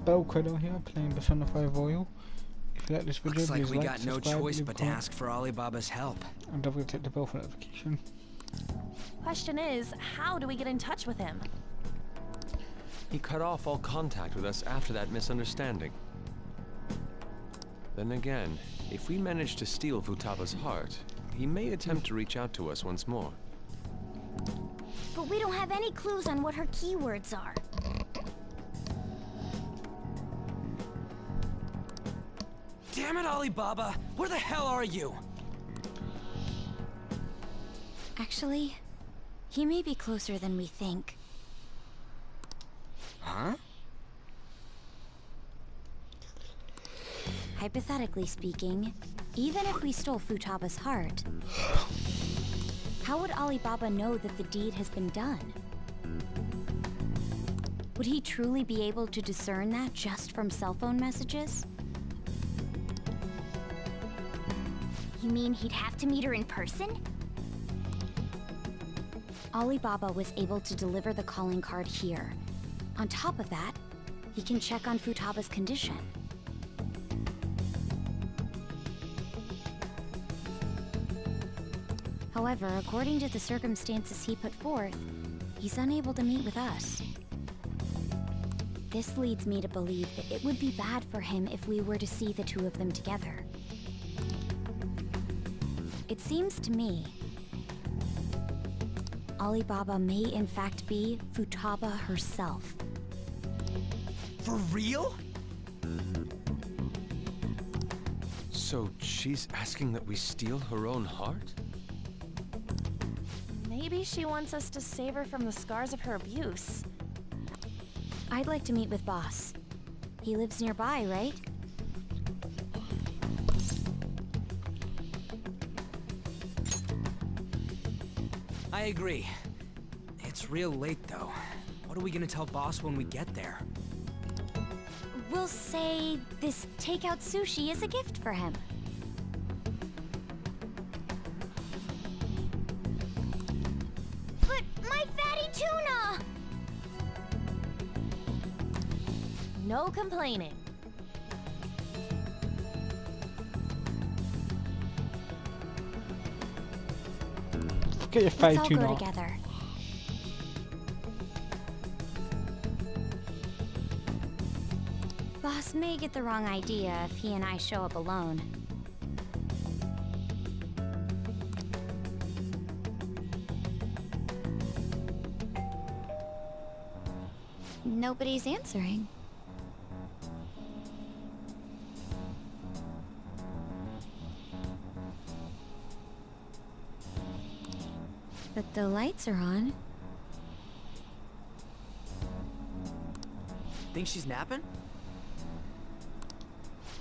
Belcredo here, playing Personified Royal. If you like this video, Looks like please we like, got no subscribe, choice leave a but to comment, ask for Alibaba's help. and don't forget to hit the bell for notification. Question is, how do we get in touch with him? He cut off all contact with us after that misunderstanding. Then again, if we manage to steal Futaba's heart, he may attempt to reach out to us once more. But we don't have any clues on what her keywords are. Damn it, Alibaba! Where the hell are you? Actually, he may be closer than we think. Huh? Hypothetically speaking, even if we stole Futaba's heart, how would Alibaba know that the deed has been done? Would he truly be able to discern that just from cell phone messages? You mean he'd have to meet her in person? Alibaba was able to deliver the calling card here. On top of that, he can check on Futaba's condition. However, according to the circumstances he put forth, he's unable to meet with us. This leads me to believe that it would be bad for him if we were to see the two of them together. It seems to me Alibaba may in fact be Futaba herself. For real? So she's asking that we steal her own heart? Maybe she wants us to save her from the scars of her abuse. I'd like to meet with Boss. He lives nearby, right? I agree. It's real late, though. What are we gonna tell Boss when we get there? We'll say this takeout sushi is a gift for him. But my fatty tuna! No complaining. Get your Let's fatty all tuna. go together. Boss may get the wrong idea if he and I show up alone. Nobody's answering. But the lights are on. Think she's napping?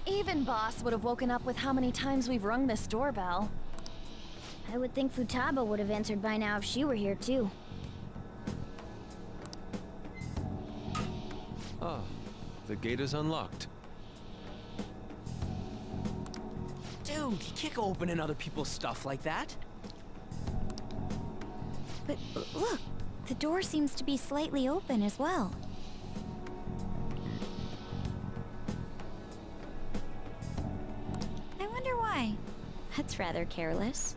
Even Boss would have woken up with how many times we've rung this doorbell. I would think Futaba would have answered by now if she were here too. Ah, the gate is unlocked. Dude, you can't go opening other people's stuff like that. But look, the door seems to be slightly open as well. I wonder why. That's rather careless.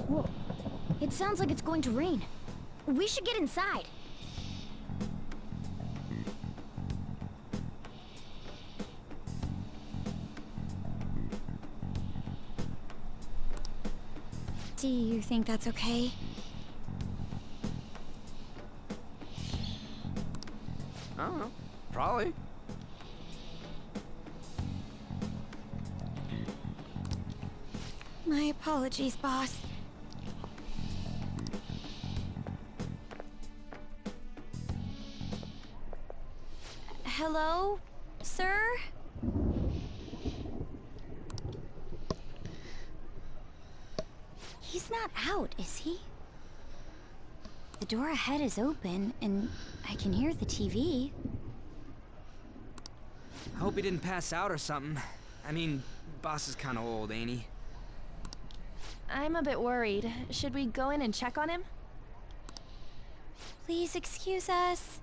Whoa. It sounds like it's going to rain. We should get inside. Do you think that's okay? I don't know. Probably. My apologies, boss. Hello, sir? He's not out, is he? The door ahead is open, and I can hear the TV. I hope he didn't pass out or something. I mean, Boss is kinda old, ain't he? I'm a bit worried. Should we go in and check on him? Please excuse us.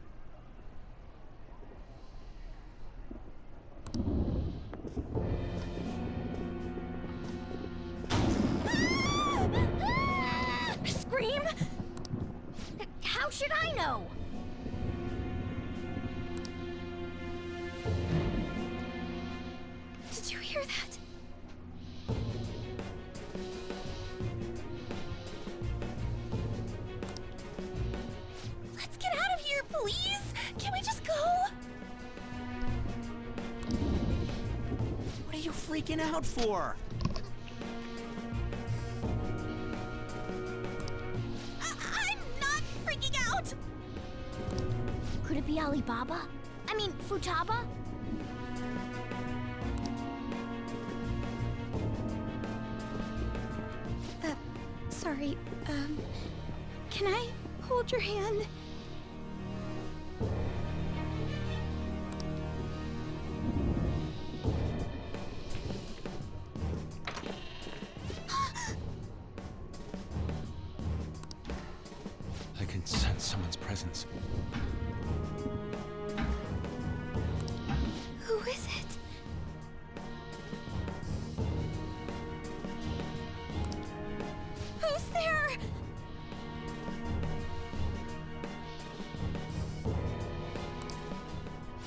Scream? How should I know? Did you hear that? Let's get out of here, please! Can we just go? What are you freaking out for? I'm not freaking out! Could it be Alibaba? I mean, Futaba? Sorry, can I hold your hand? I can sense someone's presence. Who is it? Who's there?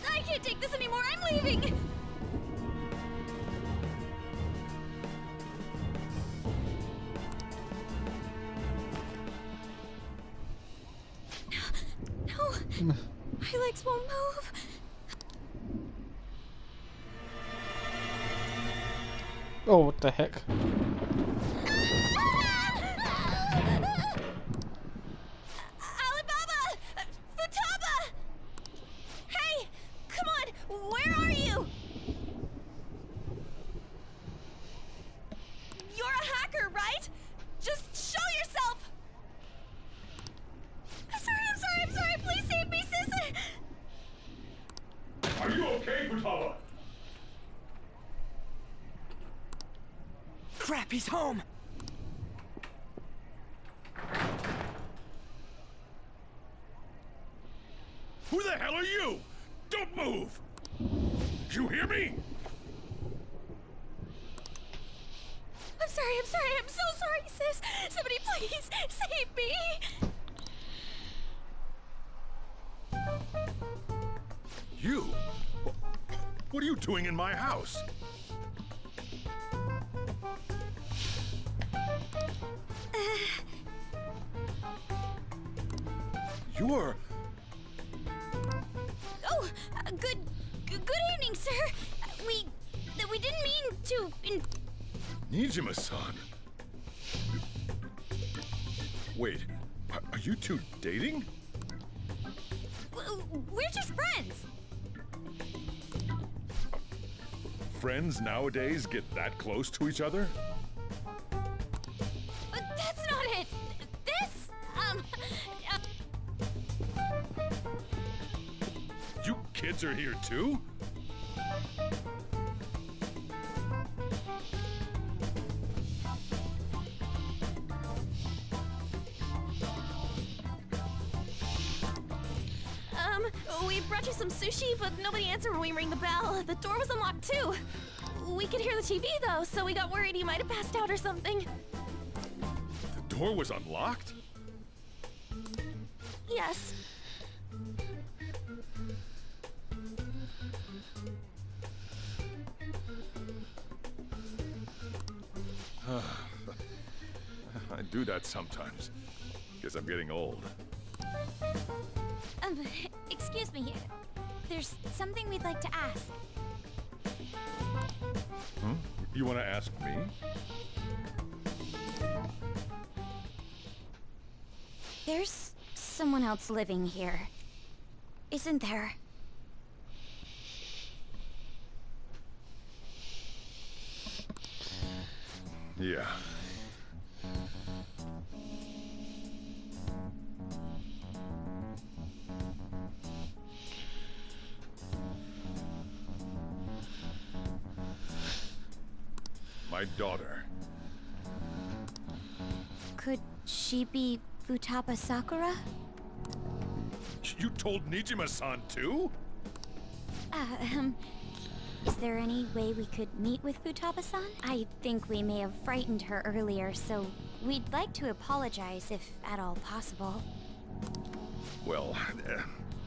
I can't take this anymore, I'm leaving! No, my legs won't move. Oh, what the heck? Alibaba! Futaba! Hey! Come on! Where are you? You're a hacker, right? Just show yourself! I'm sorry! Please save me, sis! Are you okay, Futaba? Crap, he's home! Who the hell are you? Don't move! You hear me? I'm so sorry, sis! Somebody please save me! You? What are you doing in my house? You're... Oh, good evening, sir. We didn't mean to. Nijima-san. Wait, are you two dating? We're just friends. Friends nowadays get that close to each other? But that's not it. This, You kids are here too? We brought you some sushi, but nobody answered when we rang the bell. The door was unlocked too. We could hear the TV though, so we got worried he might have passed out or something. The door was unlocked? Yes. I do that sometimes. Guess I'm getting old. Excuse me. There's something we'd like to ask. Huh? You want to ask me? There's someone else living here, isn't there? Yeah. My daughter. she be Futaba Sakura? You told Nijima-san too? Is there any way we could meet with Futaba-san? I think we may have frightened her earlier, so we'd like to apologize if at all possible. Well,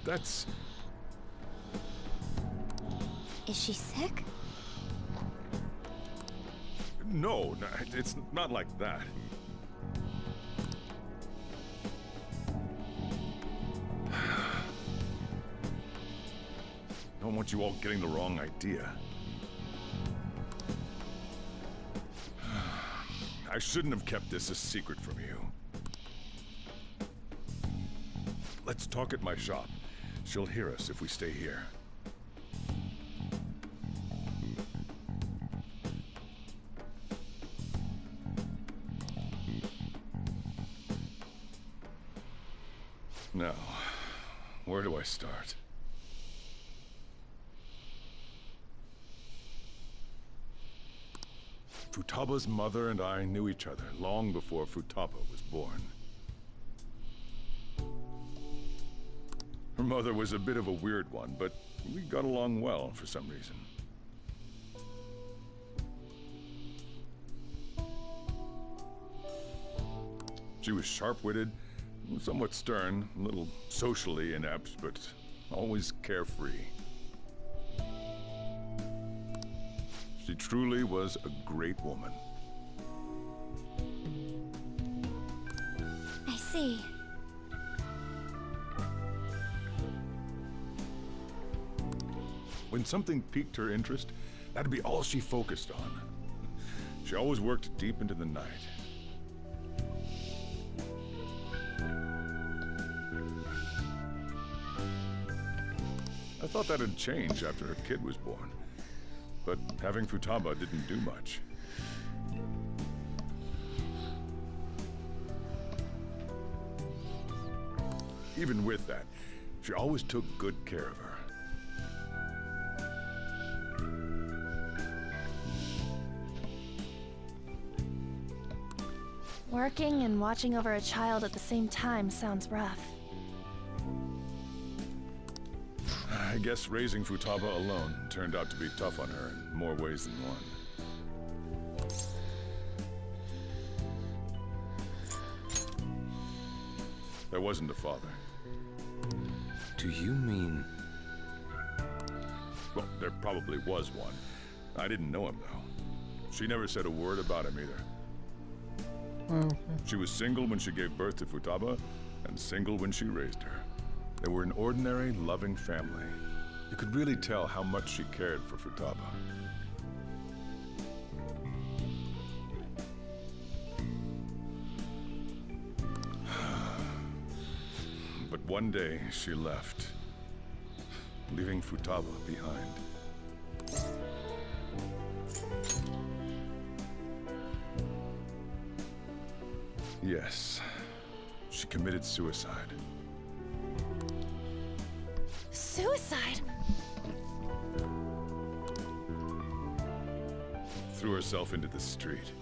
that's... Is she sick? No, it's not like that. I don't want you all getting the wrong idea. I shouldn't have kept this a secret from you. Let's talk at my shop. She'll hear us if we stay here. Now, where do I start? Futaba's mother and I knew each other long before Futaba was born. Her mother was a bit of a weird one, but we got along well for some reason. She was sharp-witted, somewhat stern, a little socially inept, but always carefree. She truly was a great woman. I see. When something piqued her interest, that'd be all she focused on. She always worked deep into the night. I thought that'd change after her kid was born. But having Futaba didn't do much. Even with that, she always took good care of her. Working and watching over a child at the same time sounds rough. I guess raising Futaba alone turned out to be tough on her in more ways than one. There wasn't a father. Do you mean... Well, there probably was one. I didn't know him, though. She never said a word about him either. Okay. She was single when she gave birth to Futaba, and single when she raised her. They were an ordinary, loving family. You could really tell how much she cared for Futaba. But one day, she left, leaving Futaba behind. Yes, she committed suicide. Suicide? Threw herself into the street,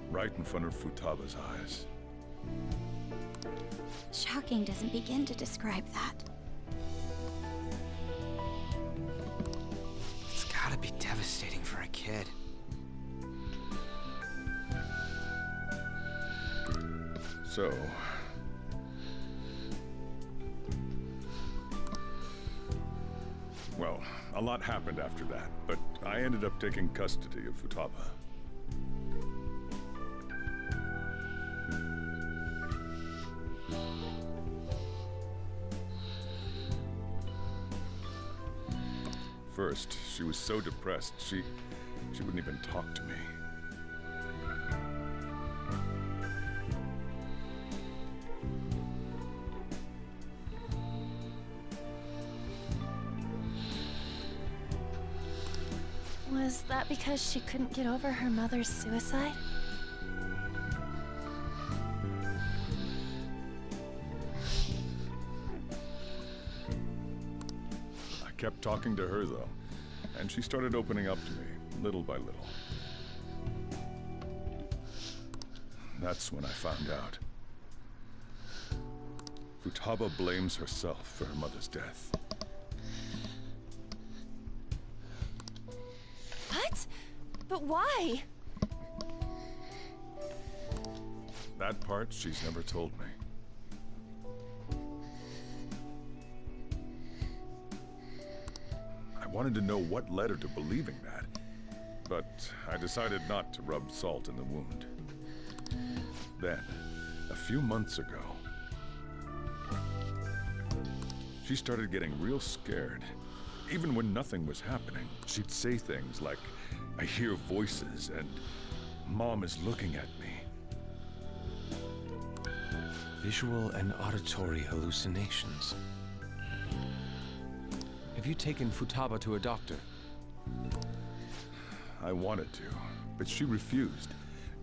right in front of Futaba's eyes. Shocking doesn't begin to describe that. It's gotta be devastating for a kid. So... well, a lot happened after that, but I ended up taking custody of Futaba. First, she was so depressed, she wouldn't even talk to me. Was that because she couldn't get over her mother's suicide? I kept talking to her, though, and she started opening up to me, little by little. That's when I found out. Futaba blames herself for her mother's death. What? But why? That part she's never told me. I wanted to know what led her to believing that, but I decided not to rub salt in the wound. Then, a few months ago, she started getting real scared. Even when nothing was happening, she'd say things like, "I hear voices," and "Mom is looking at me." Visual and auditory hallucinations. Have you taken Futaba to a doctor? I wanted to, but she refused.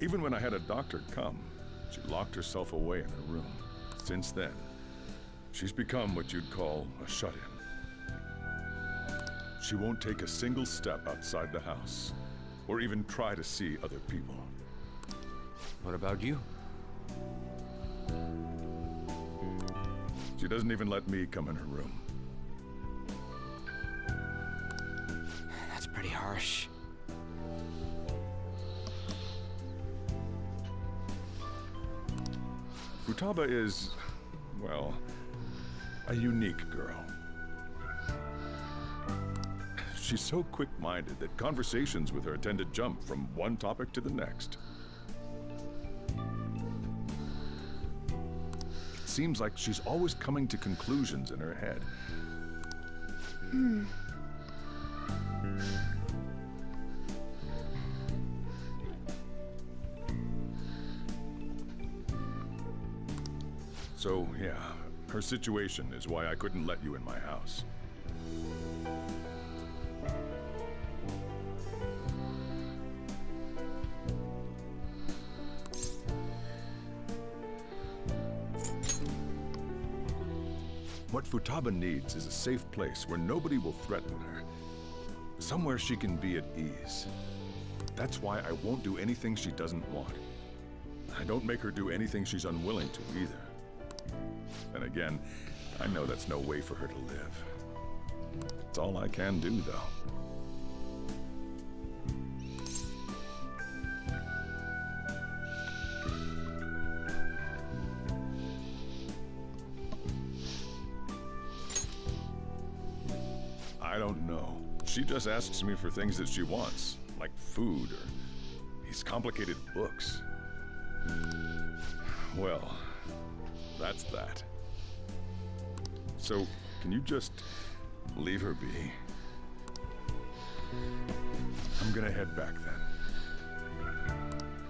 Even when I had a doctor come, she locked herself away in her room. Since then, she's become what you'd call a shut-in. She won't take a single step outside the house, or even try to see other people. What about you? She doesn't even let me come in her room. That's pretty harsh. Futaba is, well, a unique girl. She's so quick-minded that conversations with her tend to jump from one topic to the next. It seems like she's always coming to conclusions in her head. So, yeah, her situation is why I couldn't let you in my house. What Futaba needs is a safe place where nobody will threaten her. Somewhere she can be at ease. That's why I won't do anything she doesn't want. I don't make her do anything she's unwilling to either. And again, I know that's no way for her to live. It's all I can do, though. I don't know. She just asks me for things that she wants, like food or these complicated books. Well, that's that. So, can you just leave her be? I'm gonna head back then.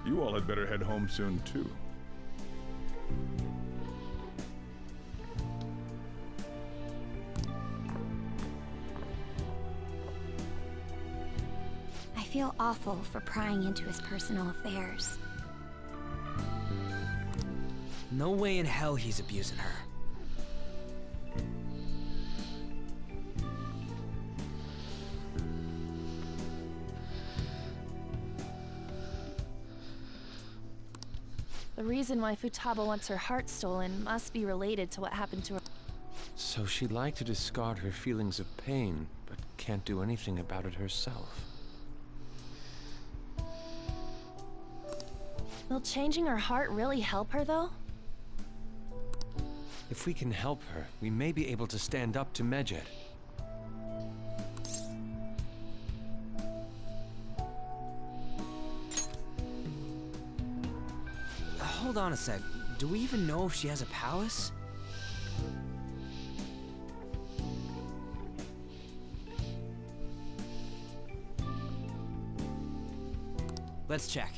You all had better head home soon, too. I feel awful for prying into his personal affairs. No way in hell he's abusing her. The reason why Futaba wants her heart stolen must be related to what happened to her. So she'd like to discard her feelings of pain, but can't do anything about it herself. Will changing her heart really help her, though? If we can help her, we may be able to stand up to Medjed. Hold on a sec. Do we even know if she has a palace? Let's check.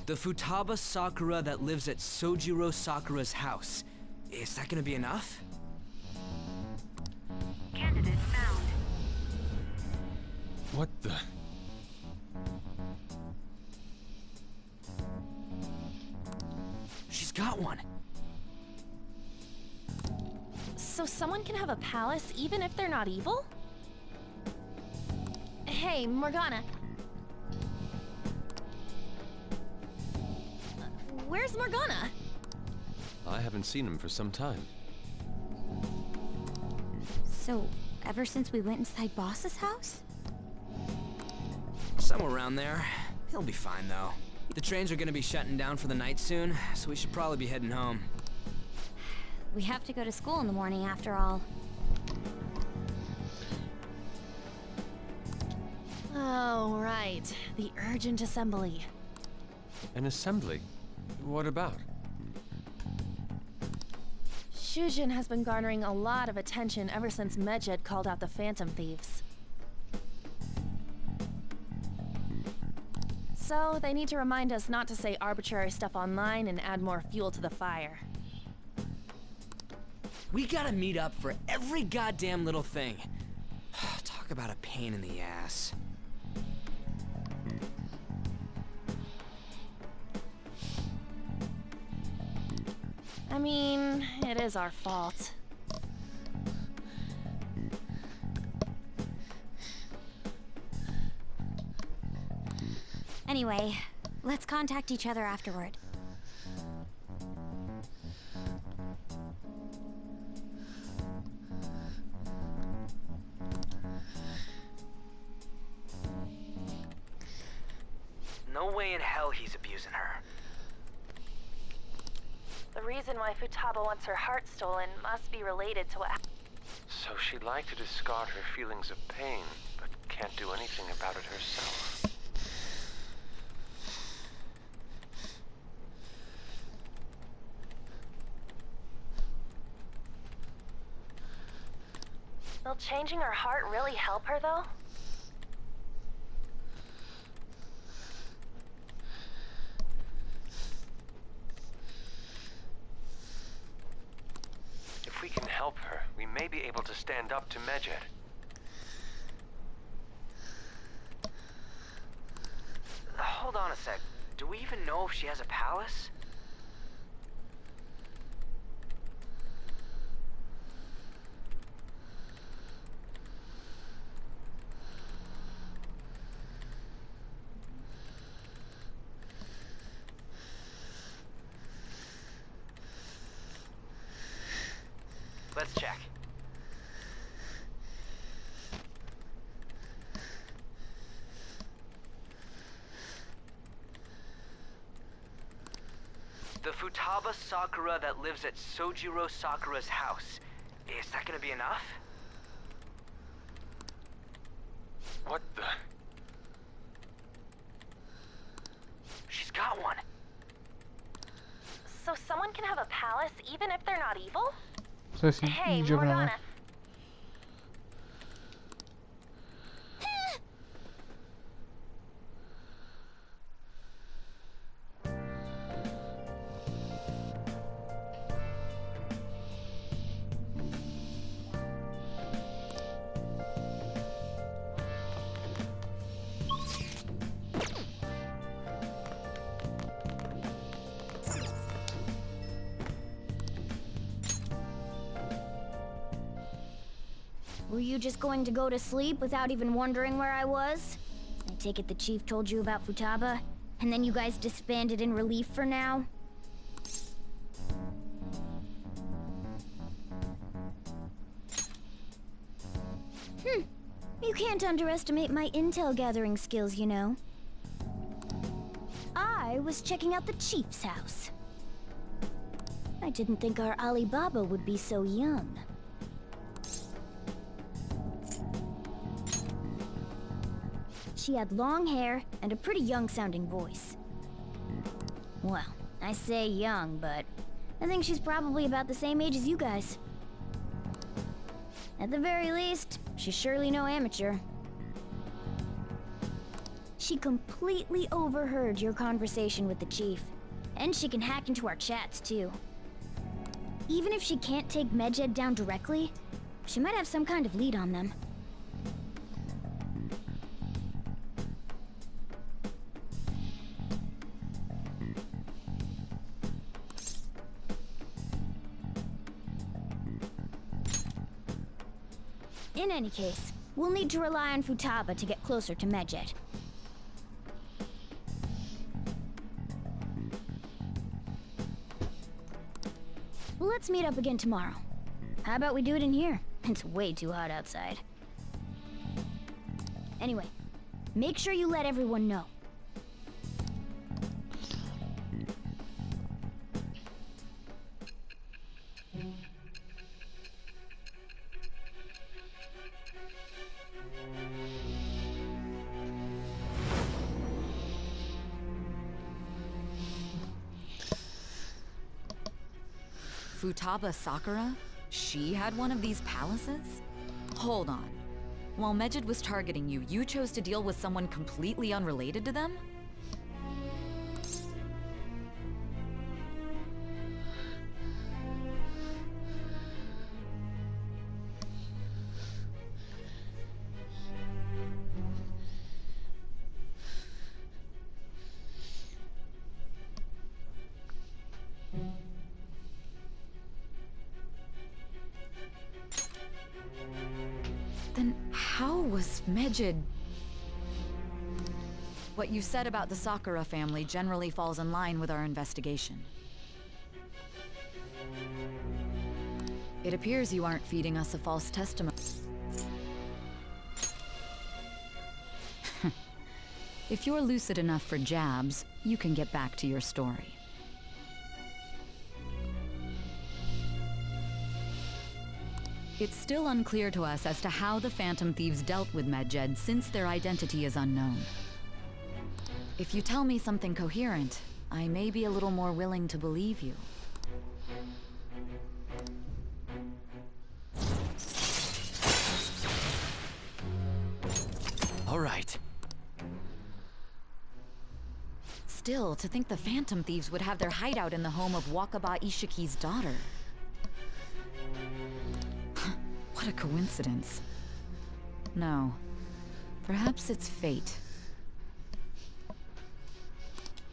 The Futaba Sakura that lives at Sojiro Sakura's house. Is that gonna be enough? Candidate found. What the? She's got one. So someone can have a palace even if they're not evil? Hey, Morgana. Where's Morgana? I haven't seen him for some time. So, ever since we went inside Boss's house? Somewhere around there. He'll be fine, though. The trains are gonna be shutting down for the night soon, so we should probably be heading home. We have to go to school in the morning after all. Oh, right. The urgent assembly. An assembly? What about? Shujin has been garnering a lot of attention ever since Medjed called out the Phantom Thieves. So, they need to remind us not to say arbitrary stuff online and add more fuel to the fire. We gotta meet up for every goddamn little thing. Talk about a pain in the ass. I mean, it is our fault. Anyway, let's contact each other afterward. No way in hell he's abusing her. The reason why Futaba wants her heart stolen must be related to what... So she'd like to discard her feelings of pain, but can't do anything about it herself. Will changing her heart really help her, though? If we can help her, we may be able to stand up to Medjed. Hold on a sec. Do we even know if she has a palace? Let's check. The Futaba Sakura that lives at Sojiro Sakura's house. Is that gonna be enough? What the? She's got one. So someone can have a palace even if they're not evil? So sí, Hey, yo creo Morgana. Were you just going to go to sleep without even wondering where I was? I take it the chief told you about Futaba, and then you guys disbanded in relief for now? You can't underestimate my intel gathering skills, you know. I was checking out the chief's house. I didn't think our Alibaba would be so young. She had long hair and a pretty young-sounding voice. Well, I say young, but I think she's probably about the same age as you guys. At the very least, she's surely no amateur. She completely overheard your conversation with the chief, and she can hack into our chats, too. Even if she can't take Medjed down directly, she might have some kind of lead on them. In any case, we'll need to rely on Futaba to get closer to Medjed. Let's meet up again tomorrow. How about we do it in here? It's way too hot outside. Anyway, make sure you let everyone know. Futaba Sakura? She had one of these palaces? Hold on. While Medjed was targeting you, you chose to deal with someone completely unrelated to them? Then how was Medjed... What you said about the Sakura family generally falls in line with our investigation. It appears you aren't feeding us a false testimony. If you're lucid enough for jabs, you can get back to your story. It's still unclear to us as to how the Phantom Thieves dealt with Medjed since their identity is unknown. If you tell me something coherent, I may be a little more willing to believe you. All right. Still, to think the Phantom Thieves would have their hideout in the home of Wakaba Ishiki's daughter. What a coincidence. No. Perhaps it's fate.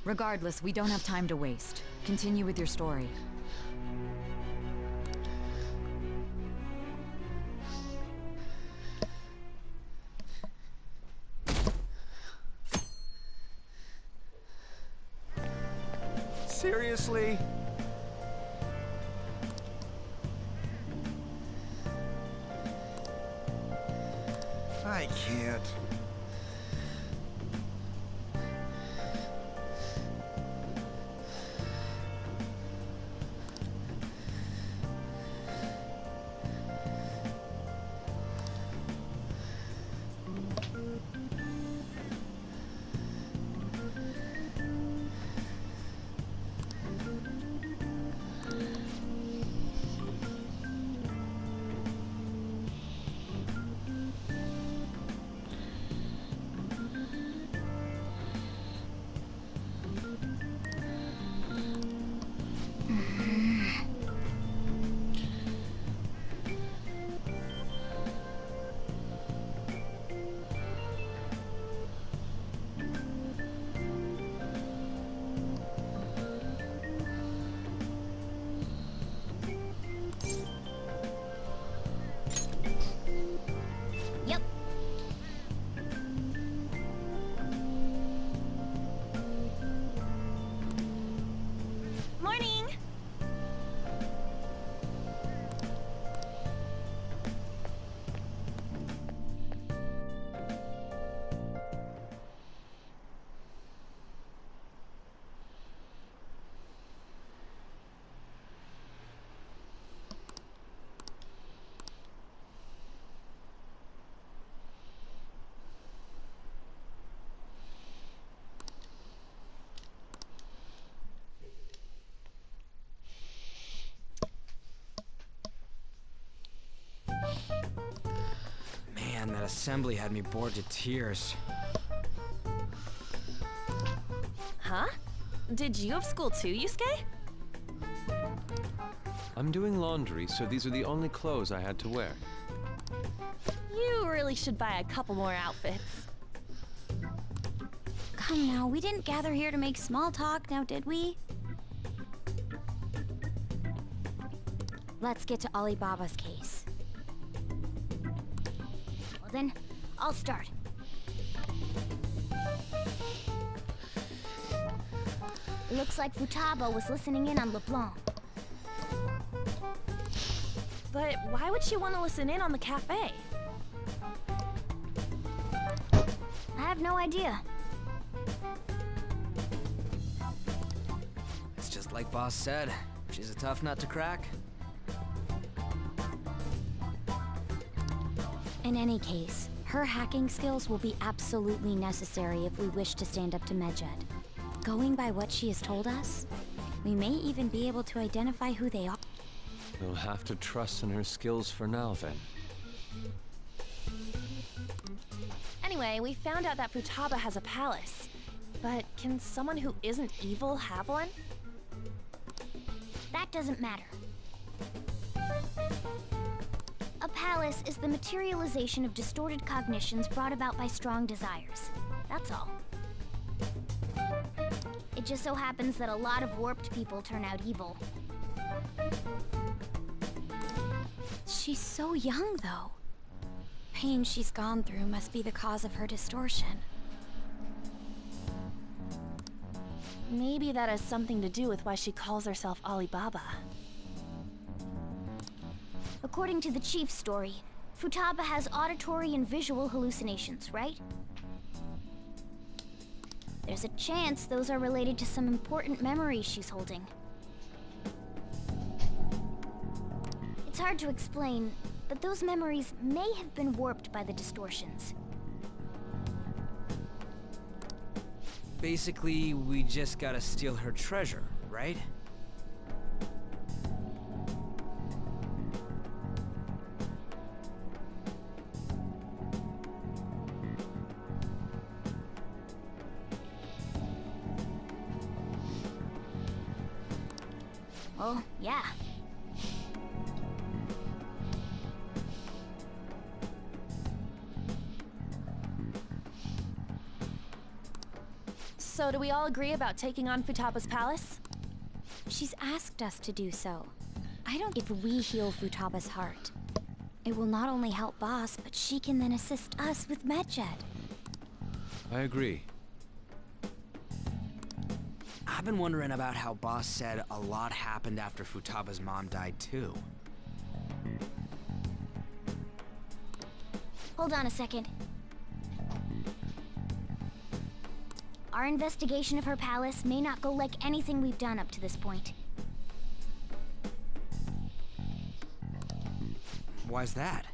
Regardless, we don't have time to waste. Continue with your story. Seriously? I can't. Yep. Morning! Man, that assembly had me bored to tears. Huh? Did you have school too, Yusuke? I'm doing laundry, so these are the only clothes I had to wear. You really should buy a couple more outfits. Come now, we didn't gather here to make small talk, now did we? Let's get to Alibaba's case. Well then, I'll start. Looks like Futaba was listening in on LeBlanc. But why would she want to listen in on the cafe? I have no idea. It's just like Boss said. She's a tough nut to crack. In any case, her hacking skills will be absolutely necessary if we wish to stand up to Medjed. Going by what she has told us, we may even be able to identify who they are. We'll have to trust in her skills for now, then. Anyway, we found out that Futaba has a palace. But can someone who isn't evil have one? That doesn't matter. A palace is the materialization of distorted cognitions brought about by strong desires. That's all. It just so happens that a lot of warped people turn out evil. She's so young, though. Pain she's gone through must be the cause of her distortion. Maybe that has something to do with why she calls herself Alibaba. According to the chief's story, Futaba has auditory and visual hallucinations, right? There's a chance those are related to some important memories she's holding. It's hard to explain, but those memories may have been warped by the distortions. Basically, we just gotta steal her treasure, right? Well, yeah. So do we all agree about taking on Futaba's palace? She's asked us to do so. If we heal Futaba's heart, it will not only help Boss, but she can then assist us with Medjed. I agree. I've been wondering about how Boss said a lot happened after Futaba's mom died too. Hold on a second. Our investigation of her palace may not go like anything we've done up to this point. Why's that?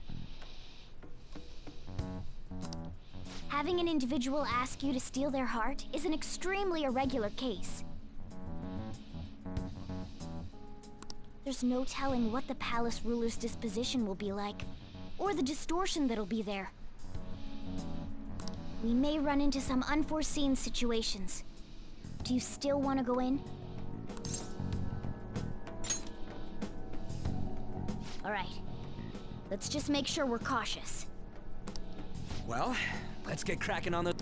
Having an individual ask you to steal their heart is an extremely irregular case. There's no telling what the palace ruler's disposition will be like, or the distortion that'll be there. We may run into some unforeseen situations. Do you still want to go in? All right. Let's just make sure we're cautious. Well, let's get cracking on the...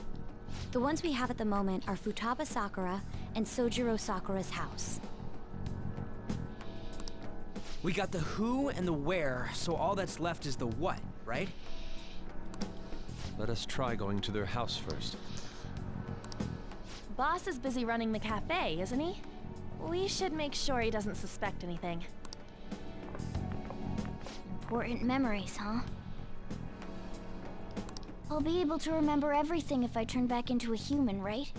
The ones we have at the moment are Futaba Sakura and Sojiro Sakura's house. We got the who and the where, so all that's left is the what, right? Let us try going to their house first. Boss is busy running the cafe, isn't he? We should make sure he doesn't suspect anything. Important memories, huh? I'll be able to remember everything if I turn back into a human, right?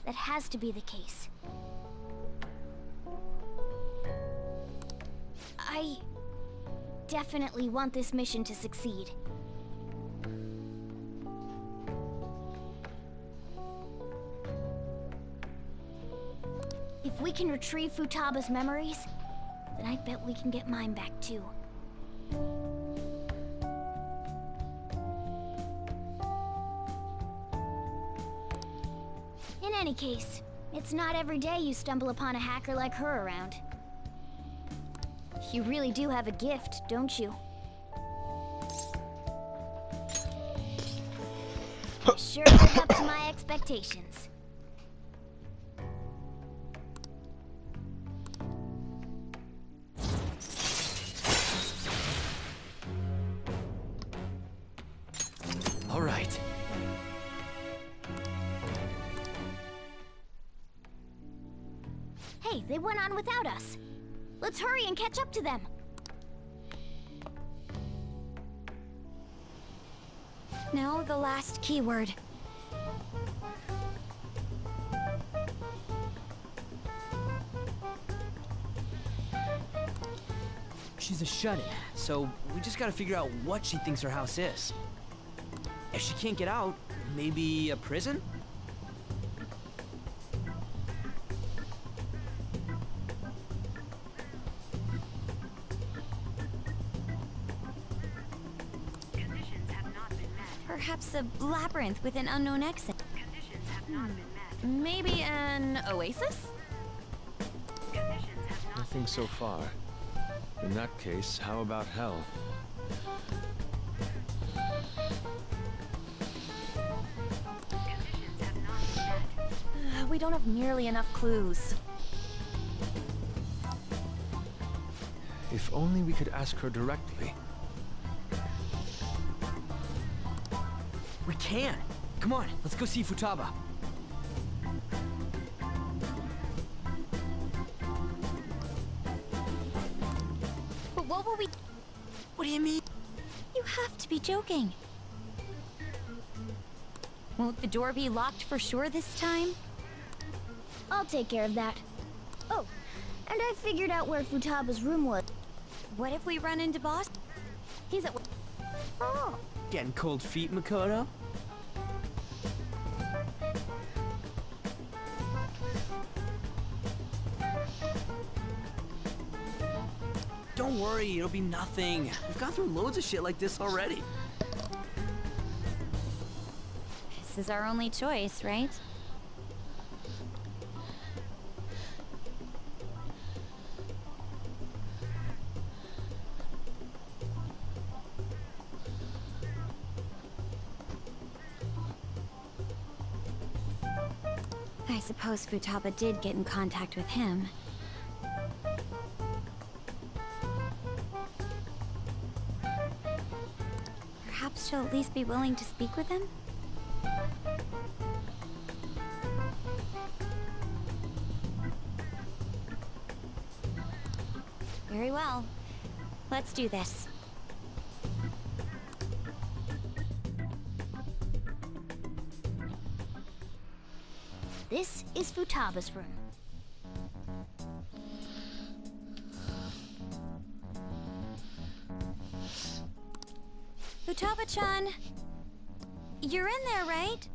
That has to be the case. I definitely want this mission to succeed. If we can retrieve Futaba's memories, then I bet we can get mine back too. In any case, it's not every day you stumble upon a hacker like her around. You really do have a gift, don't you? Sure lived up to my expectations. Hey, they went on without us. Let's hurry and catch up to them. Now the last keyword. She's a shut-in, so we just gotta figure out what she thinks her house is. If she can't get out, maybe a prison? Perhaps a labyrinth with an unknown exit. Maybe an oasis? Nothing so far. In that case, how about hell? We don't have nearly enough clues. If only we could ask her directly. We can! Come on, let's go see Futaba. But what will we... What do you mean? You have to be joking. Won't the door be locked for sure this time? I'll take care of that. Oh, and I figured out where Futaba's room was. What if we run into Boss? He's at... Oh. Getting cold feet, Makoto? Don't worry, it'll be nothing. We've gone through loads of shit like this already. This is our only choice, right? I suppose Futaba did get in contact with him. Perhaps she'll at least be willing to speak with him? Very well. Let's do this. This is Futaba's room. Futaba-chan! You're in there, right?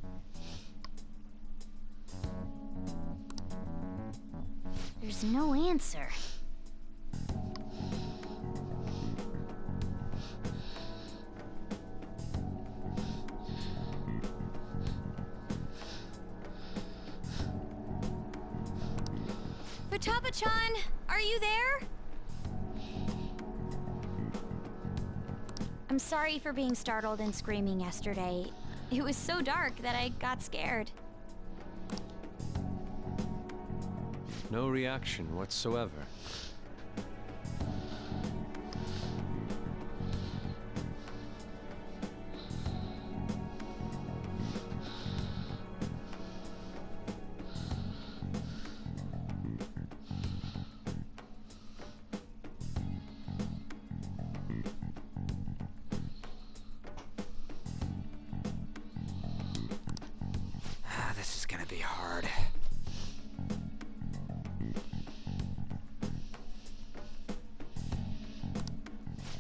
There's no answer. Futaba-chan, are you there? I'm sorry for being startled and screaming yesterday. It was so dark that I got scared. No reaction whatsoever. This is gonna be hard.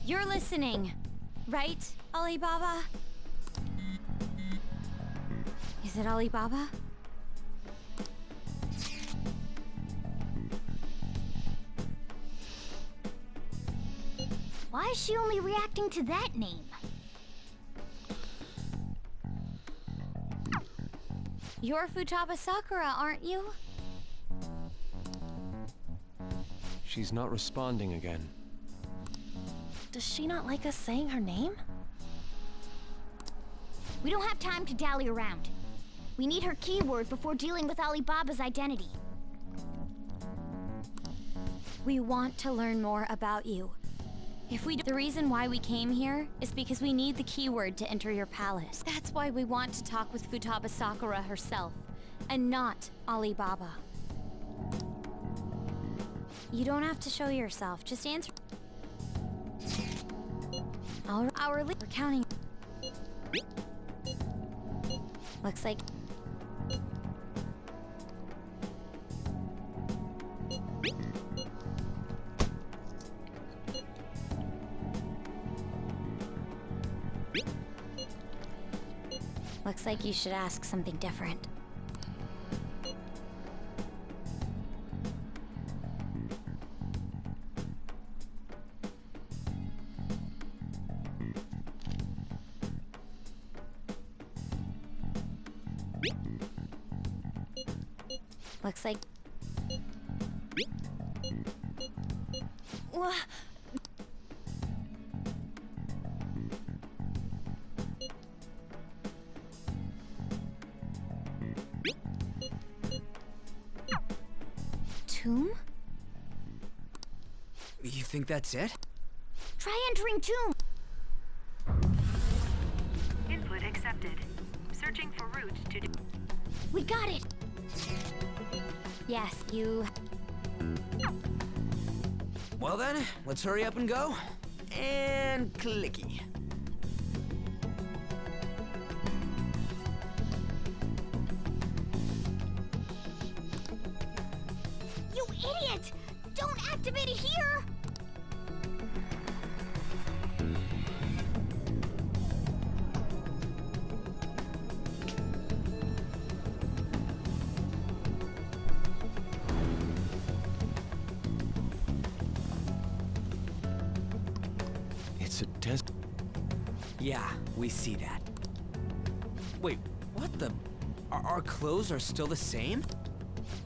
You're listening, right, Alibaba? Is it Alibaba? Why is she only reacting to that name? You're Futaba Sakura, aren't you? She's not responding again. Does she not like us saying her name? We don't have time to dally around. We need her keyword before dealing with Alibaba's identity. We want to learn more about you. If we do, the reason why we came here is because we need the keyword to enter your palace. That's why we want to talk with Futaba Sakura herself, and not Alibaba. You don't have to show yourself. Just answer. We're counting. Looks like. Looks like you should ask something different. Looks like... Tomb? You think that's it? Try entering tomb. Input accepted. Searching for route to... We got it. Yes, you... Well then, let's hurry up and go. And clicky. You idiot! Don't activate it here! It's a desert. Yeah, we see that. Wait, what the... Our clothes are still the same?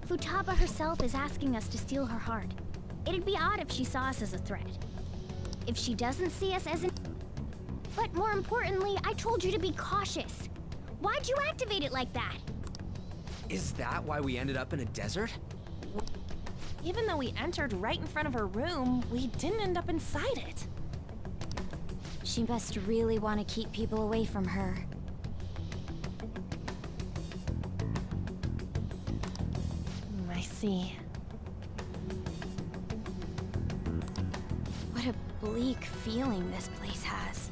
Futaba herself is asking us to steal her heart. It'd be odd if she saw us as a threat. If she doesn't see us as an... But more importantly, I told you to be cautious. Why'd you activate it like that? Is that why we ended up in a desert? Even though we entered right in front of her room, we didn't end up inside it. She must really want to keep people away from her. I see. What a bleak feeling this place has.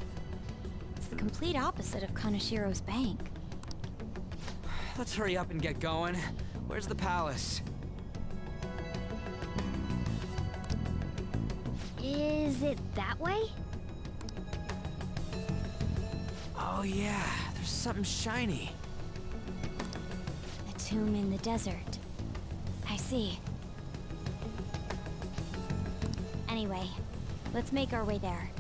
It's the complete opposite of Kanashiro's bank. Let's hurry up and get going. Where's the palace? Is it that way? Oh yeah, there's something shiny. A tomb in the desert. I see. Anyway, let's make our way there.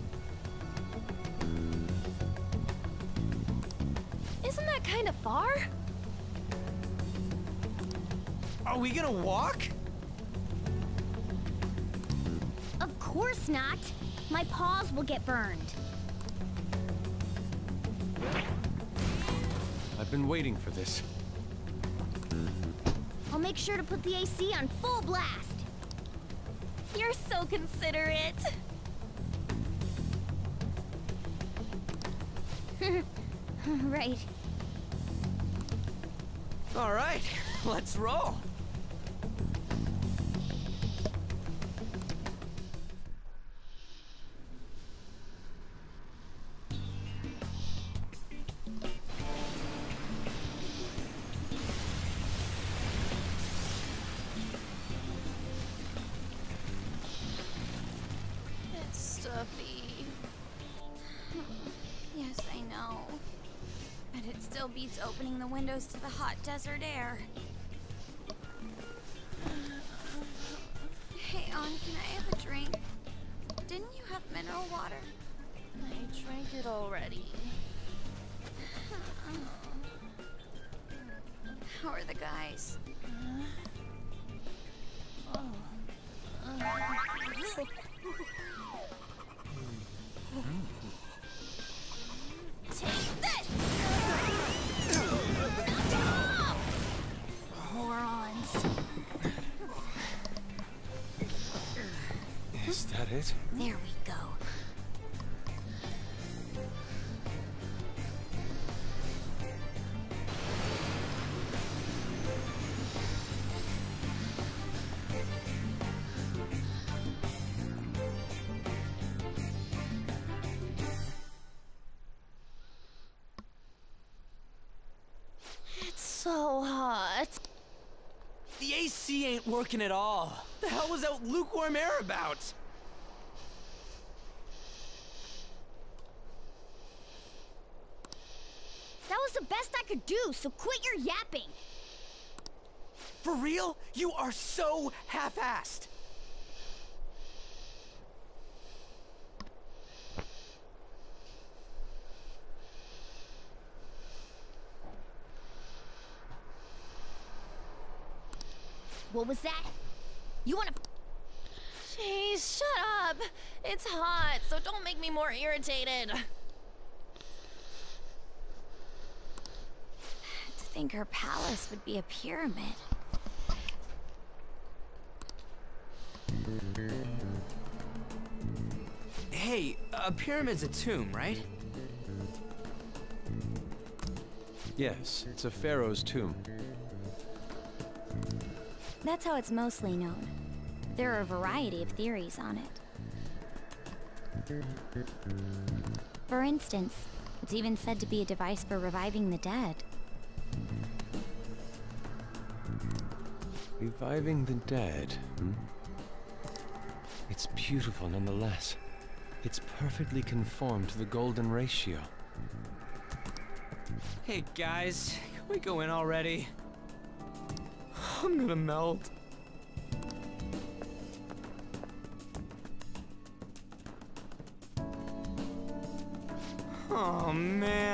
Isn't that kind of far? Are we gonna walk? Of course not. My paws will get burned. I've been waiting for this. I'll make sure to put the AC on full blast. You're so considerate. Right. All right, let's roll. It's stuffy. Yes, I know. But it still beats opening the windows to the hot desert air. Hey, can I have a drink? Didn't you have mineral water? I drank it already. How are the guys? Take this! Morons. Is that it? There we go. so hot. The AC ain't working at all. The hell was that lukewarm air about? That was the best I could do, so quit your yapping. For real? You are so half-assed. What was that? You wanna... Jeez, shut up. It's hot, so don't make me more irritated. To think her palace would be a pyramid. Hey, a pyramid's a tomb, right? Yes, it's a pharaoh's tomb. That's how it's mostly known. There are a variety of theories on it. For instance, it's even said to be a device for reviving the dead. Reviving the dead, hmm? It's beautiful nonetheless. It's perfectly conformed to the golden ratio. Hey guys, can we go in already? I'm gonna melt. Oh man.